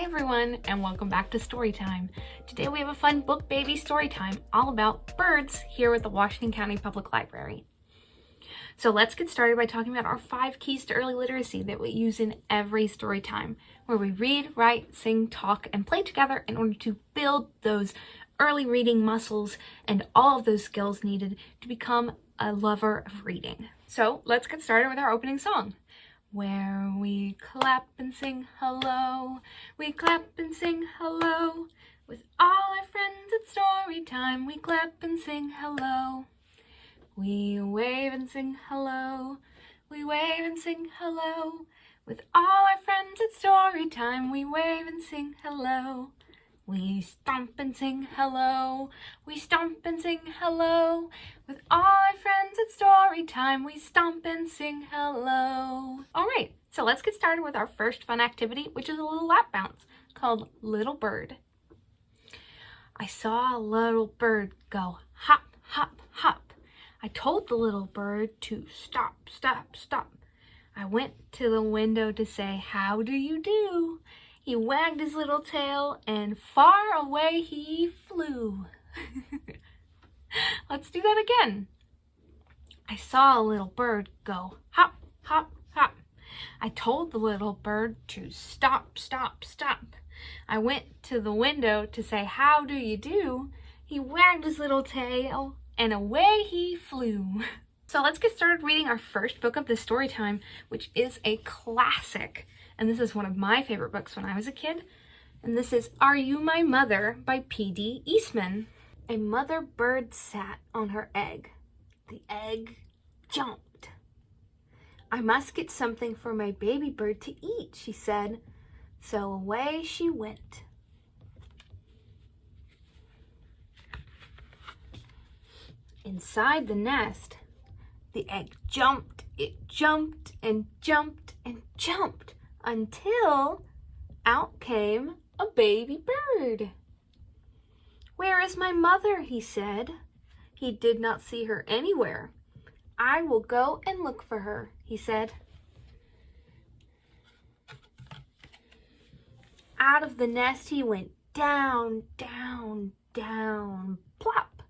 everyone, and welcome back to Storytime. Today we have a fun book baby story time all about birds here at the Washington County Public Library. So let's get started by talking about our 5 keys to early literacy that we use in every story time, where we read, write, sing, talk, and play together in order to build those early reading muscles and all of those skills needed to become a lover of reading. So let's get started with our opening song. Where we clap and sing hello, we clap and sing hello. With all our friends at story time, we clap and sing hello. We wave and sing hello, we wave and sing hello. With all our friends at story time, we wave and sing hello. We stomp and sing hello, we stomp and sing hello. With all our friends at story time, we stomp and sing hello. All right, so let's get started with our first fun activity, which is a little lap bounce called Little Bird. I saw a little bird go hop, hop, hop. I told the little bird to stop, stop, stop. I went to the window to say, how do you do? He wagged his little tail and far away he flew. Let's do that again. I saw a little bird go hop, hop, hop. I told the little bird to stop, stop, stop. I went to the window to say, how do you do? He wagged his little tail and away he flew. So let's get started reading our first book of the story time, which is a classic. And this is one of my favorite books when I was a kid. And this is Are You My Mother by P.D. Eastman. A mother bird sat on her egg. The egg jumped. I must get something for my baby bird to eat, she said. So away she went. Inside the nest, the egg jumped, it jumped and jumped and jumped, until out came a baby bird. Where is my mother? He said. He did not see her anywhere. I will go and look for her, he said. Out of the nest he went, down, down, down, plop.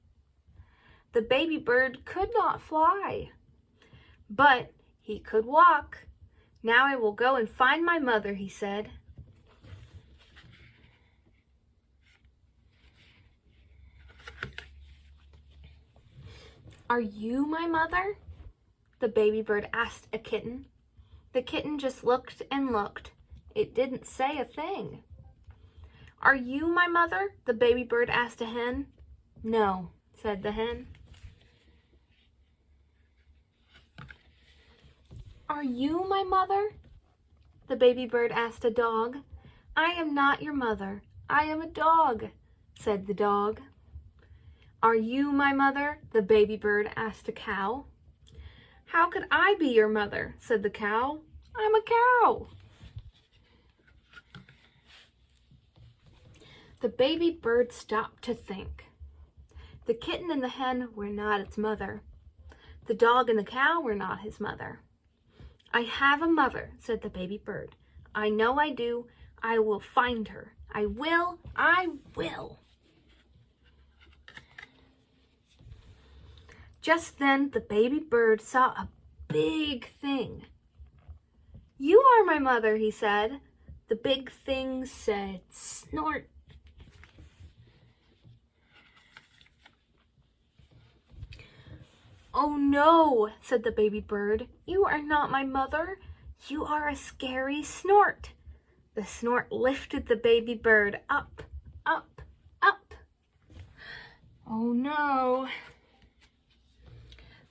The baby bird could not fly, but he could walk. Now I will go and find my mother, he said. Are you my mother? The baby bird asked a kitten. The kitten just looked and looked. It didn't say a thing. Are you my mother? The baby bird asked a hen. No, said the hen. Are you my mother? The baby bird asked a dog. I am not your mother. I am a dog, said the dog. Are you my mother? The baby bird asked a cow. How could I be your mother? Said the cow. I'm a cow. The baby bird stopped to think. The kitten and the hen were not its mother. The dog and the cow were not his mother. I have a mother, said the baby bird. I know I do. I will find her. I will. I will. Just then the baby bird saw a big thing. You are my mother, he said. The big thing said, snort. Oh no, said the baby bird. You are not my mother. You are a scary snort. The snort lifted the baby bird up, up, up. Oh no.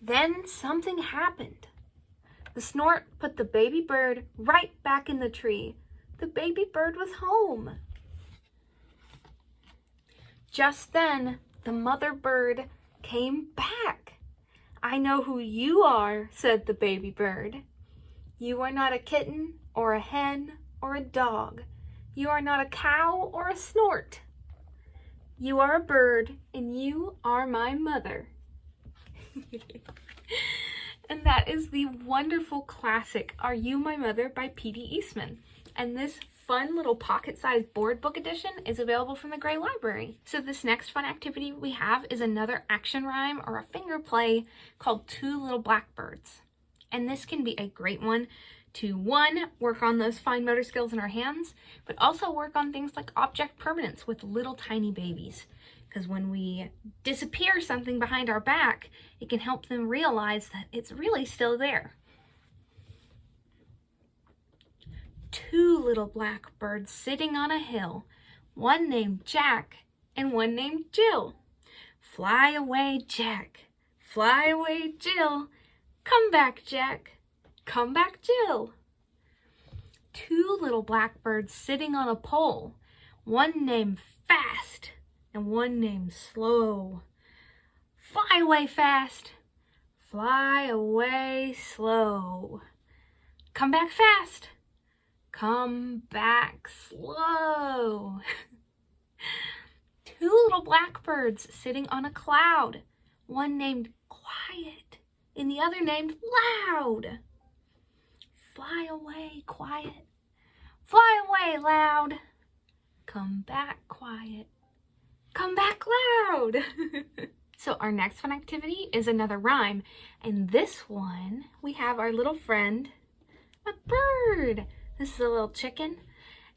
Then something happened. The snort put the baby bird right back in the tree. The baby bird was home. Just then, the mother bird came back. I know who you are, said the baby bird. You are not a kitten or a hen or a dog. You are not a cow or a snort. You are a bird and you are my mother. And that is the wonderful classic, Are You My Mother by P.D. Eastman. And this fun little pocket-sized board book edition is available from the Gray Library. So this next fun activity we have is another action rhyme or a finger play called Two Little Blackbirds. And this can be a great one to, one, work on those fine motor skills in our hands, but also work on things like object permanence with little tiny babies. Because when we disappear something behind our back, it can help them realize that it's really still there. Two little blackbirds sitting on a hill, one named Jack and one named Jill. Fly away, Jack. Fly away, Jill. Come back, Jack. Come back, Jill. Two little blackbirds sitting on a pole, one named Fast and one named Slow. Fly away fast. Fly away slow. Come back fast. Come back slow. Two little blackbirds sitting on a cloud, one named Quiet and the other named Loud. Fly away quiet, fly away loud. Come back quiet, come back loud. So our next fun activity is another rhyme, and this one we have our little friend, a bird. This is a little chicken,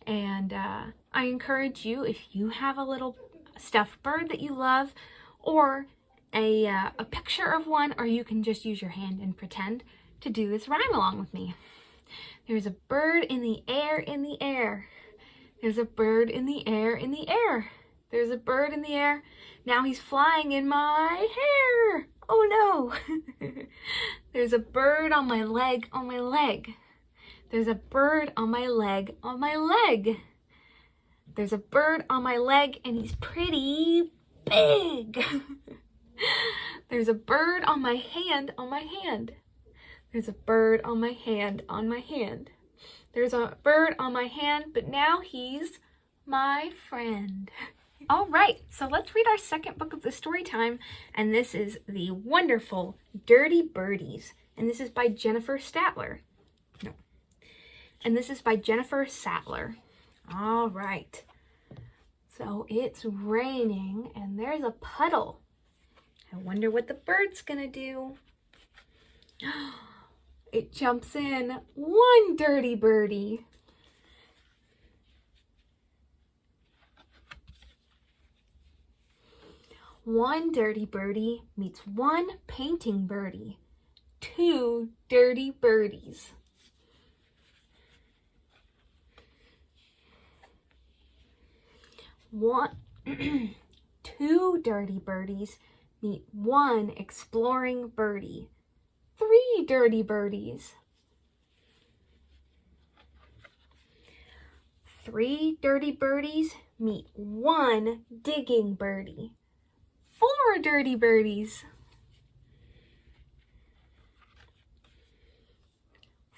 and I encourage you, if you have a little stuffed bird that you love, or a picture of one, or you can just use your hand and pretend to do this rhyme along with me. There's a bird in the air, in the air. There's a bird in the air, in the air. There's a bird in the air. Now he's flying in my hair. Oh no. There's a bird on my leg, on my leg. There's a bird on my leg, on my leg. There's a bird on my leg and he's pretty big. There's a bird on my hand, on my hand. There's a bird on my hand, on my hand. There's a bird on my hand, but now he's my friend. All right, so let's read our second book of the story time, and this is the wonderful Dirty Birdies, and this is by Jennifer Statler. No. And this is by Jennifer Sattler. All right. So it's raining, and there's a puddle. I wonder what the bird's gonna do. It jumps in. One dirty birdie. One dirty birdie meets one painting birdie. Two dirty birdies. Two dirty birdies meet one exploring birdie. Three dirty birdies. Three dirty birdies meet one digging birdie. Four dirty birdies.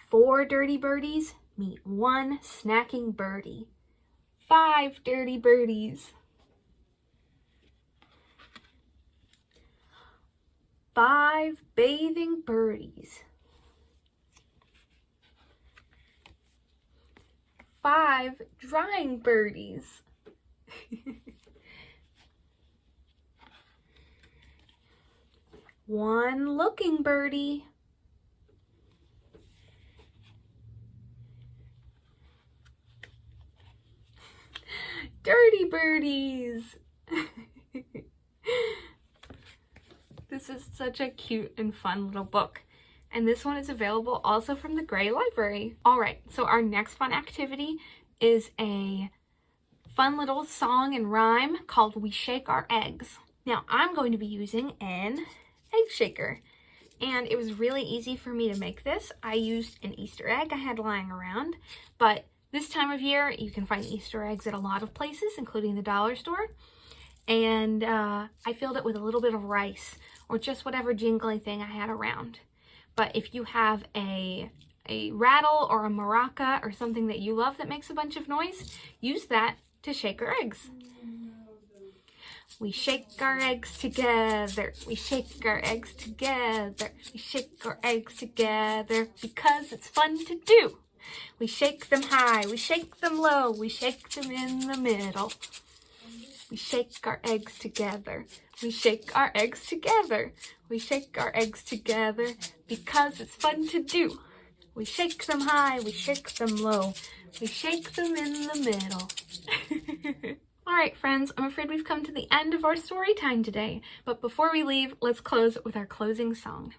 Four dirty birdies meet one snacking birdie. Five dirty birdies. Five bathing birdies. Five drying birdies. One looking birdie. Dirty birdies. This is such a cute and fun little book. And this one is available also from the Gray Library. All right, so our next fun activity is a fun little song and rhyme called We Shake Our Eggs. Now, I'm going to be using an egg shaker. And it was really easy for me to make this. I used an Easter egg I had lying around, but this time of year, you can find Easter eggs at a lot of places, including the dollar store. And I filled it with a little bit of rice or just whatever jingly thing I had around. But if you have a rattle or a maraca or something that you love that makes a bunch of noise, use that to shake our eggs. We shake our eggs together. We shake our eggs together. We shake our eggs together because it's fun to do. We shake them high, we shake them low, we shake them in the middle. We shake our eggs together, we shake our eggs together. We shake our eggs together because it's fun to do. We shake them high, we shake them low, we shake them in the middle. All right, friends, I'm afraid we've come to the end of our story time today. But before we leave, let's close with our closing song.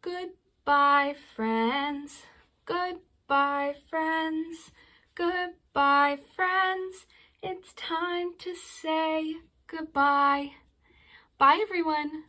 Goodbye, friends. Goodbye, friends. Goodbye, friends. It's time to say goodbye. Bye, everyone.